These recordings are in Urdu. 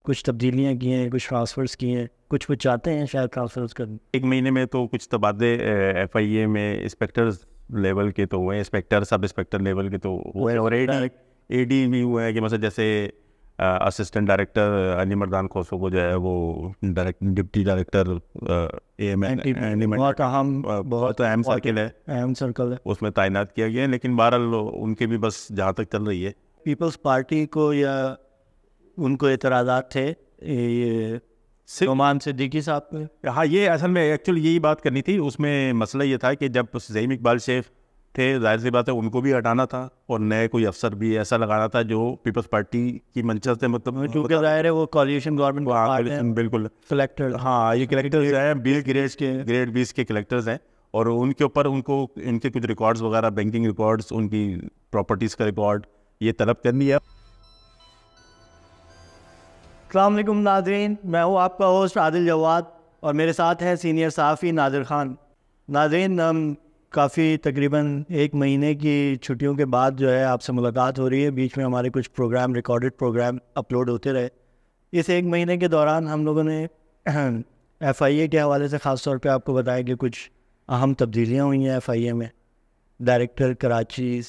کچھ تبدیلیاں کی ہیں, کچھ ٹرانسفرز کی ہیں, کچھ وہ چاہتے ہیں شاید ٹرانسفرز کرنے. ایک مہینے میں تو کچھ تبادلے ایف آئی اے میں انسپیکٹرز لیول کے تو ہوئے ہیں, انسپیکٹر سب انسپیکٹر لیول کے تو ہوئے ہیں, اور اے ڈی بھی ہوئے ہیں کہ مثلا جیسے اسسٹنٹ ڈائریکٹر علی مردان کھوسو کو جو ہے وہ deputy director A M N بہت اہم سرکل ہے, اس میں تعینات کیا گیا ہے. لیکن بہرحال ان کے بھی بس جہاں تک چل رہی ہے. پیپلز پارٹی کو یا ان کو اعتراضات تھے نعمان صدیقی صاحب پہ. ہاں, یہ اصل میں ایکچولی یہی بات کرنی تھی. اس میں مسئلہ یہ تھا کہ جب زعیم اقبال شیخ تھے, ظاہر سی بات ہے ان کو بھی ہٹانا تھا اور نئے کوئی افسر بھی ایسا لگانا تھا جو پیپلز پارٹی کی منشا سے مطلب, کیونکہ ظاہر ہے وہ کولیشن گورنمنٹ بالکل کلیکٹر, ہاں یہ کلیکٹرز ہیں 20 گریڈ 20 کے کلیکٹرز ہیں, اور ان کے اوپر ان کو ان کے کچھ ریکارڈز وغیرہ, بینکنگ ریکارڈز, ان کی پراپرٹیز کا ریکارڈ یہ طلب کرنی ہے. السلام علیکم ناظرین, میں ہوں آپ کا ہوسٹ عادل جواد اور میرے ساتھ ہیں سینئر صحافی نادر خان. ناظرین, کافی تقریباً ایک مہینے کی چھٹیوں کے بعد جو ہے آپ سے ملاقات ہو رہی ہے. بیچ میں ہمارے کچھ پروگرام, ریکارڈڈ پروگرام اپلوڈ ہوتے رہے. اس ایک مہینے کے دوران ہم لوگوں نے ایف آئی اے کے حوالے سے خاص طور پہ آپ کو بتایا کہ کچھ اہم تبدیلیاں ہوئی ہیں ایف آئی اے میں. ڈائریکٹر کراچی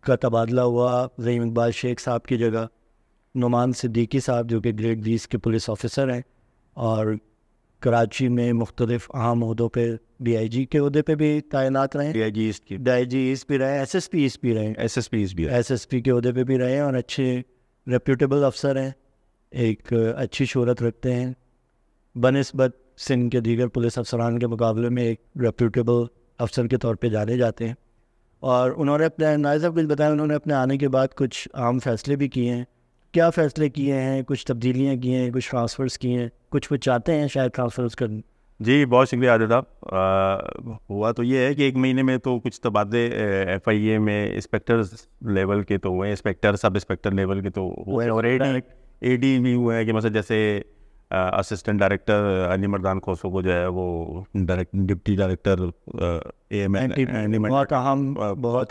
کا تبادلہ ہوا, زعیم اقبال شیخ صاحب کی جگہ نعمان صدیقی صاحب جو کہ گریڈ 20 کے پولیس آفیسر ہیں, اور کراچی میں مختلف اہم عہدوں پہ ڈی آئی جی کے عہدے پہ بھی تعینات رہے, ڈی آئی جی ایسٹ بھی رہے, ایس ایس پی رہے, ایس ایس پی کے عہدے پہ بھی رہے, اور اچھے ریپیوٹیبل افسر ہیں, ایک اچھی شہرت رکھتے ہیں بنسبت سندھ کے دیگر پولیس افسران کے مقابلے میں ایک ریپیوٹیبل افسر کے طور پہ جانے جاتے ہیں. اور انہوں نے اپنے نائزہ کچھ بتایا, انہوں نے اپنے آنے کے بعد کچھ اہم فیصلے بھی کیے ہیں. کیا فیصلے کیے ہیں؟ کچھ تبدیلیاں کی ہیں, کچھ ٹرانسفرز کی ہیں, کچھ وہ چاہتے ہیں شاید ٹرانسفرز کرنے. جی بہت شکریہ عادل صاحب. ہوا تو یہ ہے کہ ایک مہینے میں تو کچھ تبادلے ایف آئی اے میں انسپیکٹرز لیول کے تو ہوئے ہیں, انسپیکٹر سب انسپیکٹر لیول کے تو ہوئے ہیں, اور اے ڈی بھی ہوئے ہیں کہ مثلا جیسے اسسٹنٹ ڈائریکٹر علی مردان کھوسو کو جو ہے وہ deputy director A M N بہت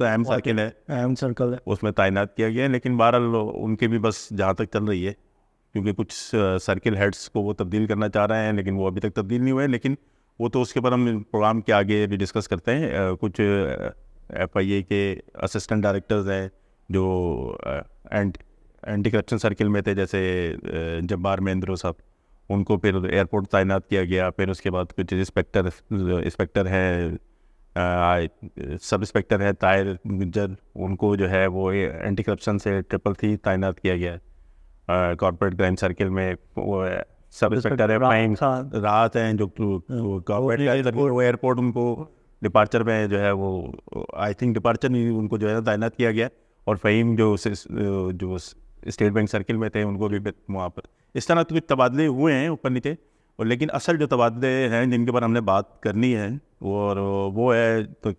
اہم سرکل ہے, اس میں تعینات کیا گیا ہے. لیکن بہرحال ان کے بھی بس جہاں تک چل رہی ہے, کیونکہ کچھ سرکل ہیڈس کو وہ تبدیل کرنا چاہ رہے ہیں, لیکن وہ ابھی تک تبدیل نہیں ہوئے. لیکن وہ تو اس کے اوپر ہم پروگرام کے آگے بھی ڈسکس کرتے ہیں. کچھ ایف آئی اے کے اسسٹنٹ ڈائریکٹرز ہیں جو اینٹی کرپشن سرکل میں تھے, جیسے جبار مہندرو صاحب, ان کو پھر ایئرپورٹ تعینات کیا گیا. پھر اس کے بعد کچھ انسپیکٹر ہیں, سب انسپیکٹر ہیں طاہر گجر, ان کو جو ہے وہ اینٹی کرپشن سے 333 تعینات کیا گیا. کارپوریٹ کرائم سرکل میں وہ سب انسپیکٹر ہے فہیم راحت ہیں, جو وہ ایئرپورٹ ان کو ڈپارچر میں جو ہے وہ آئی تھنک ڈپارچر ان کو جو ہے تعینات کیا گیا. اور فہیم جو اسٹیٹ بینک سرکل میں تھے, ان کو بھی وہاں پر اس طرح کچھ تبادلے ہوئے ہیں اوپر نیچے. اور لیکن اصل جو تبادلے ہیں جن کے اوپر ہم نے بات کرنی ہے وہ ہے تو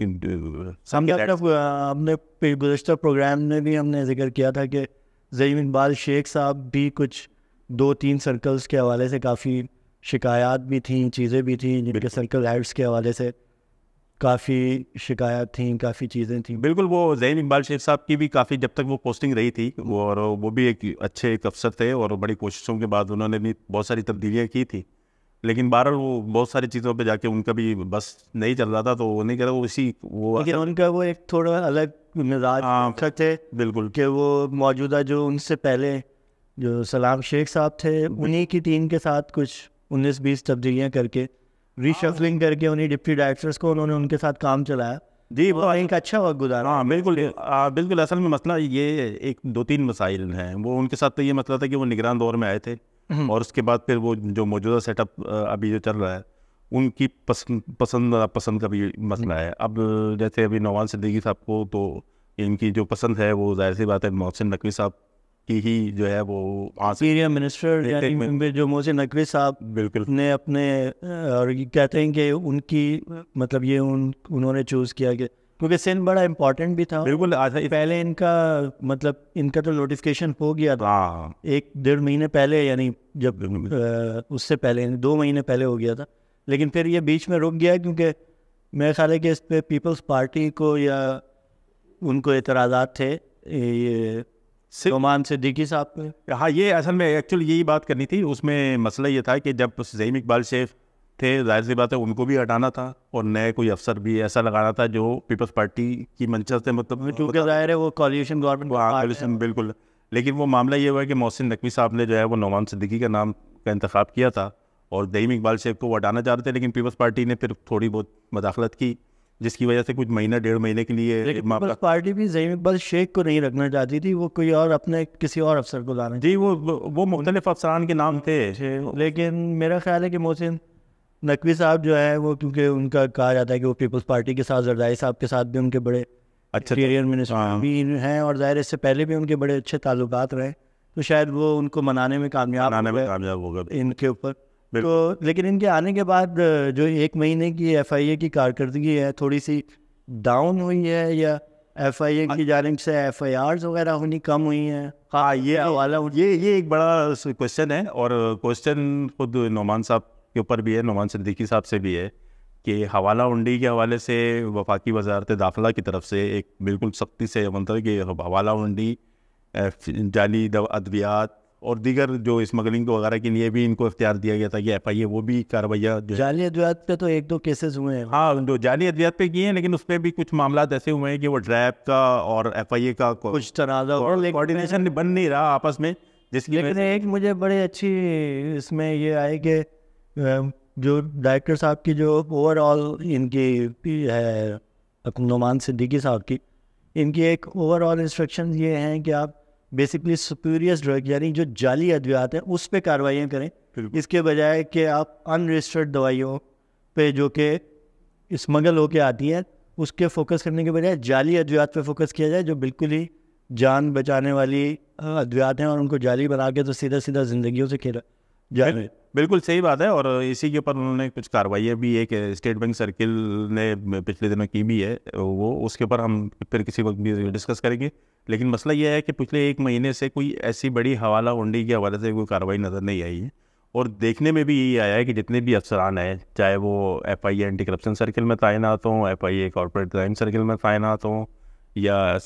ہم نے گزشتہ پروگرام میں بھی ہم نے ذکر کیا تھا کہ زعیم اقبال شیخ صاحب بھی کچھ 2-3 سرکلز کے حوالے سے کافی شکایات بھی تھیں, چیزیں بھی تھیں جن کے سرکل ہیڈس کے حوالے سے کافی شکایات تھیں, کافی چیزیں تھیں. بالکل, وہ زعیم اقبال شیخ صاحب کی بھی کافی جب تک وہ پوسٹنگ رہی تھی, اور وہ بھی ایک اچھے ایک افسر تھے, اور بڑی کوششوں کے بعد انہوں نے بھی بہت ساری تبدیلیاں کی تھی. لیکن بہرحال وہ بہت ساری چیزوں پہ جا کے ان کا بھی بس نہیں چل رہا تھا, تو وہ نہیں کر رہا, وہ اسی وہ لیکن ان کا وہ ایک تھوڑا الگ مزاج تھے. بالکل, کہ وہ موجودہ جو ان سے پہلے جو سلام شیخ صاحب تھے, انہی کی ٹیم کے ساتھ کچھ 19-20 تبدیلیاں کر کے ری شفلنگ کر کے انہیں ڈپٹی ڈائریکٹرز کو انہوں نے ان کے ساتھ کام چلایا. جی وہ ایک اچھا وقت گزارا. ہاں بالکل. اصل میں مسئلہ یہ ایک 2-3 مسائل ہیں. وہ ان کے ساتھ تو یہ مسئلہ تھا کہ وہ نگران دور میں آئے تھے, اور اس کے بعد پھر وہ جو موجودہ سیٹ اپ ابھی جو چل رہا ہے ان کی پسند کا بھی مسئلہ ہے. اب جیسے ابھی نعمان صدیقی صاحب کو تو ان کی جو پسند ہے وہ ظاہر سی بات ہے محسن نقوی صاحب کی ہی جو ہے وہ سینئر منسٹر جو محسن نقوی صاحب بالکل نے اپنے, اور کہتے ہیں کہ ان کی مطلب یہ انہوں نے چوز کیا کہ کیونکہ سندھ بڑا امپورٹنٹ بھی تھا. بالکل, پہلے ان کا مطلب ان کا تو نوٹیفکیشن ہو گیا تھا 1-1.5 مہینے پہلے, یعنی جب اس سے پہلے 2 مہینے پہلے ہو گیا تھا. لیکن پھر یہ بیچ میں رک گیا کیونکہ میرا خیال ہے کہ اس پہ پیپلز پارٹی کو یا ان کو اعتراضات تھے یہ نعمان صدیقی صاحب پہ. ہاں یہ اصل میں ایکچولی یہی بات کرنی تھی. اس میں مسئلہ یہ تھا کہ جب زعیم اقبال شیخ تھے, ظاہر سی بات ہے ان کو بھی ہٹانا تھا اور نئے کوئی افسر بھی ایسا لگانا تھا جو پیپلز پارٹی کی منشا سے مطلب, کیونکہ ظاہر ہے وہ کولیشن گورنمنٹ. بالکل. لیکن وہ معاملہ یہ ہوا ہے کہ محسن نقوی صاحب نے جو ہے وہ نعمان صدیقی کا نام کا انتخاب کیا تھا اور زعیم اقبال شیخ کو وہ ہٹانا چاہ رہے تھے, لیکن پیپلز پارٹی نے پھر تھوڑی بہت مداخلت کی جس کی وجہ سے کچھ مہینہ 1.5 مہینے کے لیے پیپلز پارٹی بھی زعیم اقبال شیخ کو نہیں رکھنا چاہتی تھی, وہ کوئی اور اپنے کسی اور افسر کو لانا. جی وہ مختلف افسران کے نام تھے, لیکن میرا خیال ہے کہ محسن نقوی صاحب جو ہے وہ, کیونکہ ان کا کہا جاتا ہے کہ وہ پیپلز پارٹی کے ساتھ زرداری صاحب کے ساتھ بھی ان کے بڑے انٹیریئر منسٹر بھی ہیں اور ظاہر اس سے پہلے بھی ان کے بڑے اچھے تعلقات رہے, تو شاید وہ ان کو منانے میں کامیاب ہوگا ان کے اوپر. تو لیکن ان کے آنے کے بعد جو 1 مہینے کی ایف آئی اے کی کارکردگی ہے تھوڑی سی ڈاؤن ہوئی ہے, یا ایف آئی اے کی جانب سے ایف آئی آرز وغیرہ ہونی کم ہوئی ہیں. ہاں یہ ایک بڑا کوشچن ہے, اور کوشچن خود نعمان صاحب کے اوپر بھی ہے, نعمان صدیقی صاحب سے بھی ہے کہ حوالہ ہنڈی کے حوالے سے وفاقی وزارت داخلہ کی طرف سے ایک بالکل سختی سے منتر کہ حوالہ ہنڈی, جعلی ادویات اور دیگر جو اسمگلنگ وغیرہ کے لیے بھی ان کو اختیار دیا گیا تھا کہ ایف آئی اے وہ بھی کاروائیاں. جعلی ادویات پہ تو 1-2 کیسز ہوئے ہیں. ہاں جو جعلی ادویات پہ کیے ہیں, لیکن اس پہ بھی کچھ معاملات ایسے ہوئے ہیں کہ وہ ڈریپ کا اور ایف آئی اے کا کچھ تنازع کوآرڈینیشن بن نہیں رہا آپس میں, جس کی لیکن ایک مجھے بڑے اچھی اس میں یہ آئے کہ جو ڈائریکٹر صاحب کی جو اوور آل ان کی ہے نعمان صدیقی صاحب کی, ان کی ایک اوور آل انسٹرکشن یہ ہیں کہ آپ بیسکلی سپیریس ڈرگ یعنی جو جعلی ادویات ہیں اس پہ کارروائیاں کریں, اس کے بجائے کہ آپ ان رجسٹرڈ دوائیوں پہ جو کہ اسمگل ہو کے آتی ہیں اس کے فوکس کرنے کے بجائے جعلی ادویات پہ فوکس کیا جائے, جو بالکل ہی جان بچانے والی ادویات ہیں, اور ان کو جعلی بنا کے تو سیدھا زندگیوں سے کھیلا جائے. بالکل صحیح بات ہے, اور اسی کے اوپر انہوں نے کچھ کارروائیاں بھی ایک اسٹیٹ بینک سرکل نے پچھلے دنوں کی بھی ہے, وہ اس کے اوپر ہم پھر کسی وقت بھی ڈسکس کریں گے. لیکن مسئلہ یہ ہے کہ پچھلے 1 مہینے سے کوئی ایسی بڑی حوالہ ہنڈی کے حوالے سے کوئی کارروائی نظر نہیں آئی ہے, اور دیکھنے میں بھی یہی آیا ہے کہ جتنے بھی افسران ہیں, چاہے وہ F I A anti corruption circle میں تعینات ہوں, F I A corporate crime circle میں تعینات ہوں, یا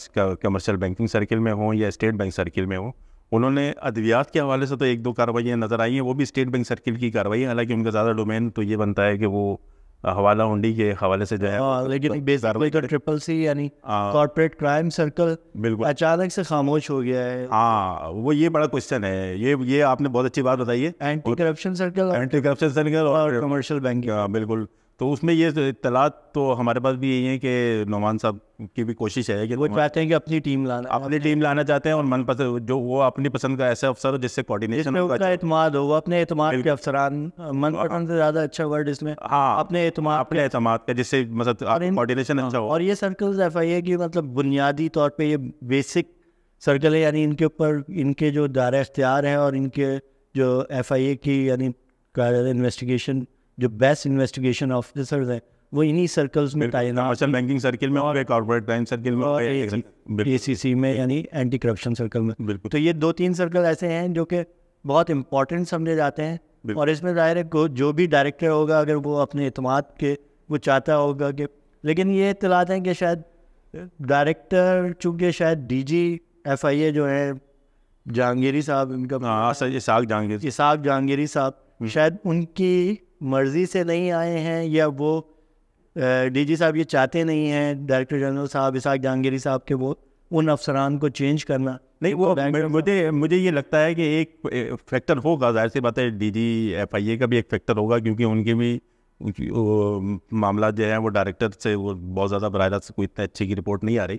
کمرشل بینکنگ سرکل میں ہوں, یا اسٹیٹ بینک سرکل میں ہوں, انہوں نے ادویات کے حوالے سے تو 1-2 کارروائیاں نظر آئی ہیں, وہ بھی اسٹیٹ بینک سرکل کی کارروائی, حالانکہ ان کا زیادہ ڈومین تو یہ بنتا ہے کہ وہ حوالہ ہنڈی کے حوالے سے جو ہے, لیکن بیسکلی تو ٹرپل سی یعنی کارپوریٹ کرائم سرکل بالکل اچانک سے خاموش ہو گیا ہے. ہاں وہ یہ بڑا کوشچن ہے, یہ آپ نے بہت اچھی بات بتائی ہے, اینٹی کرپشن سرکل اور کمرشل بینکنگ. بالکل, تو اس میں یہ اطلاعات تو ہمارے پاس بھی یہی ہیں کہ نعمان صاحب کی بھی کوشش ہے کہ وہ چاہتے ہیں کہ اپنی ٹیم لانا چاہتے ہیں, اور من پسند جو وہ اپنی پسند کا ایسا افسر ہو جس سے کوآرڈینیشن کا اعتماد ہو, وہ اپنے اعتماد کے افسران, من پسند سے زیادہ اچھا ورڈ اس میں, ہاں اپنے اعتماد کا جس سے مطلب کوآرڈینیشن اچھا ہو. اور یہ سرکلز ایف آئی اے کی مطلب بنیادی طور پہ یہ بیسک سرکل ہے, یعنی ان کے اوپر ان کے جو دائرہ اختیار ہے اور ان کے جو ایف آئی اے کی یعنی انویسٹیگیشن جو بیسٹ انویسٹیگیشن آفیسرز ہیں وہ انہی سرکلز میں تعینات, کمرشل بینکنگ سرکل میں اور کارپوریٹ کرائم سرکل میں اور اے سی سی میں یعنی اینٹی کرپشن سرکل میں. تو یہ 2-3 سرکل ایسے ہیں جو کہ بہت امپورٹنٹ سمجھے جاتے ہیں, اور اس میں ظاہر ہے جو بھی ڈائریکٹر ہوگا اگر وہ اپنے اعتماد کے وہ چاہتا ہوگا کہ, لیکن یہ اطلاعات ہیں کہ شاید ڈائریکٹر چونکہ شاید ڈی جی ایف آئی اے جو ہیں جہانگیری صاحب, ان کا اسحاق جہانگیری صاحب, شاید ان کی مرضی سے نہیں آئے ہیں, یا وہ ڈی جی صاحب یہ چاہتے نہیں ہیں ڈائریکٹر جنرل صاحب اسحاق جہانگیری صاحب کے وہ ان افسران کو چینج کرنا. نہیں, وہ مجھے یہ لگتا ہے کہ ایک فیکٹر ہوگا, ظاہر سی بات ہے ڈی جی ایف آئی اے کا بھی ایک فیکٹر ہوگا, کیونکہ ان کے بھی معاملات جو ہیں وہ ڈائریکٹر سے وہ بہت زیادہ براہ راست کوئی اتنا اچھی کی رپورٹ نہیں آ رہی,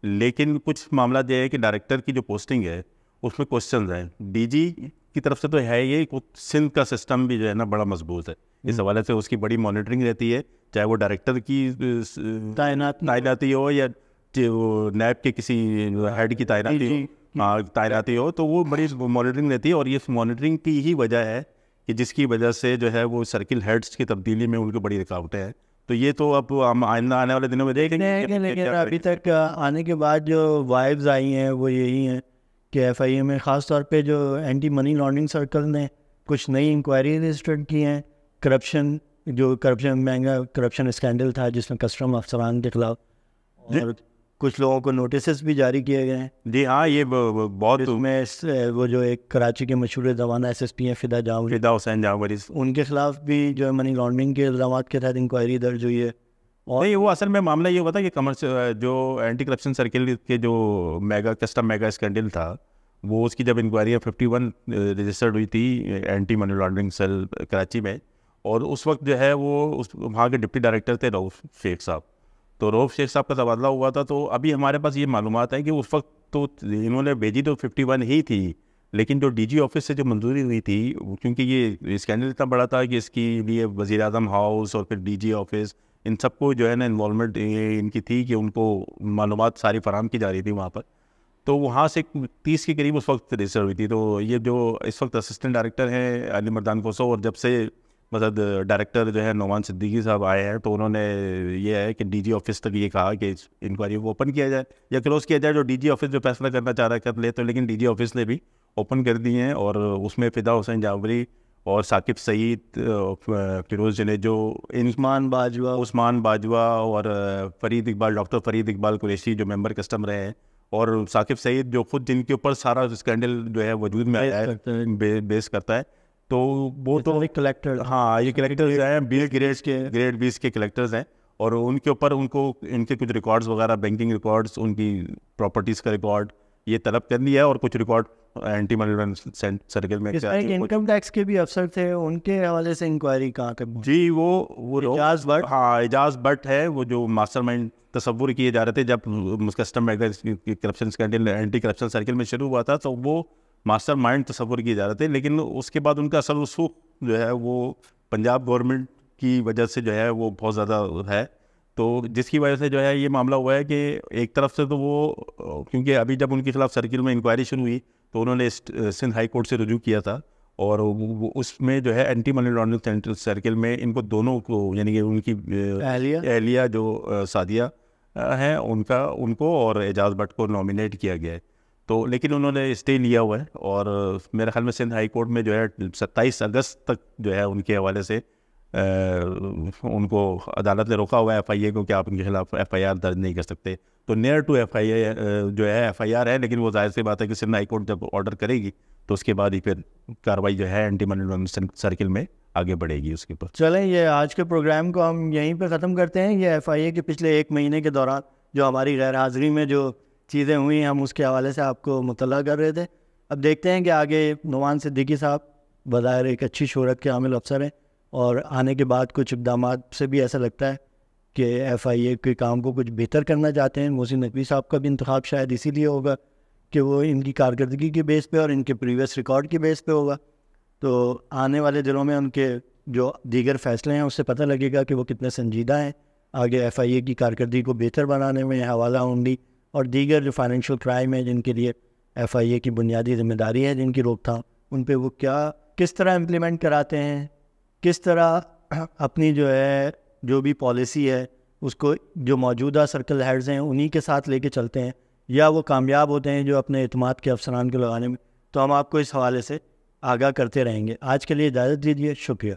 لیکن کچھ معاملات یہ ہے کہ ڈائریکٹر کی جو پوسٹنگ ہے اس میں کوشچنز ہیں. ڈی جی کی طرف سے تو ہے یہ, سندھ کا سسٹم بھی جو ہے نا بڑا مضبوط ہے, اس حوالے سے اس کی بڑی مانیٹرنگ رہتی ہے, چاہے وہ ڈائریکٹر کی تعیناتی ہو یا نیب کے کسی ہیڈ کی تعیناتی ہو, تو وہ بڑی مانیٹرنگ رہتی ہے, اور یہ مانیٹرنگ کی ہی وجہ ہے کہ جس کی وجہ سے جو ہے وہ سرکل ہیڈس کی تبدیلی میں ان کو بڑی رکاوٹیں ہیں. تو یہ تو اب ہم آئندہ آنے والے دنوں میں دیکھیں گے, لیکن ابھی تک آنے کے بعد جو وائبز آئی ہیں وہ یہی ہیں کہ ایف آئی اے میں خاص طور پہ جو اینٹی منی لانڈرنگ سرکل نے کچھ نئی انکوائری رجسٹرڈ کی ہیں. کرپشن مہنگا کرپشن اسکینڈل تھا جس میں کسٹم افسران کے خلاف, اور کچھ لوگوں کو نوٹسز بھی جاری کیے گئے ہیں. جی ہاں, یہ بہت اس میں وہ جو ایک کراچی کے مشہور زمانہ ایس پی ہیں فدا حسین جعفری, ان کے خلاف بھی جو ہے منی لانڈرنگ کے الزامات کے تحت انکوائری درج ہوئی ہے. اور نہیں, وہ اصل میں معاملہ یہ ہوا تھا کہ جو اینٹی کرپشن سرکل کے جو کسٹم میگا اسکینڈل تھا, وہ اس کی جب انکوائری 51 رجسٹرڈ ہوئی تھی anti money laundering cell Karachi میں, اور اس وقت جو ہے وہ وہاں کے ڈپٹی ڈائریکٹر تھے رؤف شیخ صاحب. تو رؤف شیخ صاحب کا تبادلہ ہوا تھا. تو ابھی ہمارے پاس یہ معلومات ہے کہ اس وقت تو انہوں نے بھیجی تو 51 ہی تھی, لیکن جو ڈی جی آفس سے جو منظوری ہوئی تھی, کیونکہ یہ اسکینڈل اتنا بڑا تھا کہ اس کے لیے وزیر اعظم ہاؤس اور پھر ڈی جی آفس, ان سب کو جو ہے نا انوالومنٹ ان کی تھی کہ ان کو معلومات ساری فراہم کی جا رہی تھی وہاں پر. تو وہاں سے 30 کے قریب اس وقت رجسٹر ہوئی تھی. تو یہ جو اس وقت اسسٹنٹ ڈائریکٹر ہیں علی مردان کوسو, اور جب سے مطلب ڈائریکٹر جو ہے نعمان صدیقی صاحب آئے ہیں, تو انہوں نے یہ ہے کہ ڈی جی آفس تک یہ کہا کہ انکوائری کو اوپن کیا جائے یا کلوز کیا جائے. جو ڈی جی آفس جو فیصلہ کرنا چاہ رہا ہے کر لے, تو لیکن ڈی جی آفس نے بھی اوپن کر دی ہیں, اور اس میں فدا حسین جعفری اور ثاقب سعید, فیروز جنیجو, عثمان باجوہ اور فرید اقبال, ڈاکٹر فرید اقبال قریشی جو ممبر کسٹم رہے ہیں, اور ثاقب سعید جو خود جن کے اوپر سارا اسکینڈل جو ہے وجود میں آیا ہے بیس کرتا ہے. تو وہ تو کلیکٹر, ہاں یہ کلیکٹرز ہیں, 20 گریڈ 20 کے کلیکٹرز ہیں, اور ان کے اوپر ان کو ان کے کچھ ریکارڈز وغیرہ, بینکنگ ریکارڈز, ان کی پراپرٹیز کا ریکارڈ یہ طلب کر لیا ہے, اور کچھ record anti money laundering circle میں انکم ٹیکس کے بھی افسر تھے, ان کے حوالے سے انکوائری کہاں تک؟ جی وہ اعجاز بٹ, ہاں اعجاز بٹ ہے, وہ جو ماسٹر مائنڈ تصور کیے جا رہے تھے جب custom corruption scandal anti corruption circle میں شروع ہوا تھا, تو وہ ماسٹر مائنڈ تصور کیے جا رہے تھے. لیکن اس کے بعد ان کا اثر رسوخ جو ہے وہ پنجاب گورنمنٹ کی وجہ سے جو ہے وہ بہت زیادہ ہے. تو جس کی وجہ سے جو ہے یہ معاملہ ہوا ہے کہ ایک طرف سے تو وہ, کیونکہ ابھی جب ان کے خلاف سرکل میں انکوائری شروع ہوئی تو انہوں نے سندھ ہائی کورٹ سے رجوع کیا تھا, اور اس میں جو ہے اینٹی منی لانڈرنگ سرکل میں ان کو دونوں کو, یعنی کہ ان کی اہلیہ جو سعدیہ ہیں ان کو اور اعجاز بٹ کو نامینیٹ کیا گیا ہے. تو لیکن انہوں نے اسٹے لیا ہوا ہے, اور میرے خیال میں سندھ ہائی کورٹ میں جو ہے 27 اگست تک جو ہے ان کے حوالے سے ان کو عدالت نے روکا ہوا ہے ایف آئی اے کو کہ آپ ان کے خلاف ایف آئی آر درج نہیں کر سکتے. تو نیئر ٹو ایف آئی اے جو ہے ایف آئی آر ہے, لیکن وہ ظاہر سی بات ہے کہ سندھ ہائی کورٹ جب آرڈر کرے گی تو اس کے بعد ہی پھر کارروائی جو ہے اینٹی منی لانڈرنگ سرکل میں آگے بڑھے گی اس کے اوپر. چلیں یہ آج کے پروگرام کو ہم یہیں پہ ختم کرتے ہیں. یہ ایف آئی اے کے پچھلے 1 مہینے کے دوران جو ہماری غیر حاضری میں جو چیزیں ہوئی, ہم اس کے حوالے سے آپ کو مطلع کر رہے تھے. اب دیکھتے ہیں کہ آگے نعمان صدیقی صاحب بظاہر ایک اچھی شہرت کے حامل افسر ہیں, اور آنے کے بعد کچھ اقدامات سے بھی ایسا لگتا ہے کہ ایف آئی اے کے کام کو کچھ بہتر کرنا چاہتے ہیں. محسن نقوی صاحب کا بھی انتخاب شاید اسی لیے ہوگا کہ وہ ان کی کارکردگی کے بیس پہ اور ان کے پریویس ریکارڈ کے بیس پہ ہوگا. تو آنے والے دنوں میں ان کے جو دیگر فیصلے ہیں اس سے پتہ لگے گا کہ وہ کتنے سنجیدہ ہیں آگے ایف آئی اے کی کارکردگی کو بہتر بنانے میں, حوالہ ہنڈی اور دیگر جو فائنینشیل کرائم ہے جن کے لیے ایف آئی اے کی بنیادی ذمہ داری ہے, جن کی روک تھام, ان پہ وہ کس طرح امپلیمنٹ کراتے ہیں, کس طرح اپنی جو ہے جو بھی پالیسی ہے اس کو جو موجودہ سرکل ہیڈز ہیں انہی کے ساتھ لے کے چلتے ہیں, یا وہ کامیاب ہوتے ہیں جو اپنے اعتماد کے افسران کو لگانے میں. تو ہم آپ کو اس حوالے سے آگاہ کرتے رہیں گے. آج کے لیے اجازت دیجیے, شکریہ.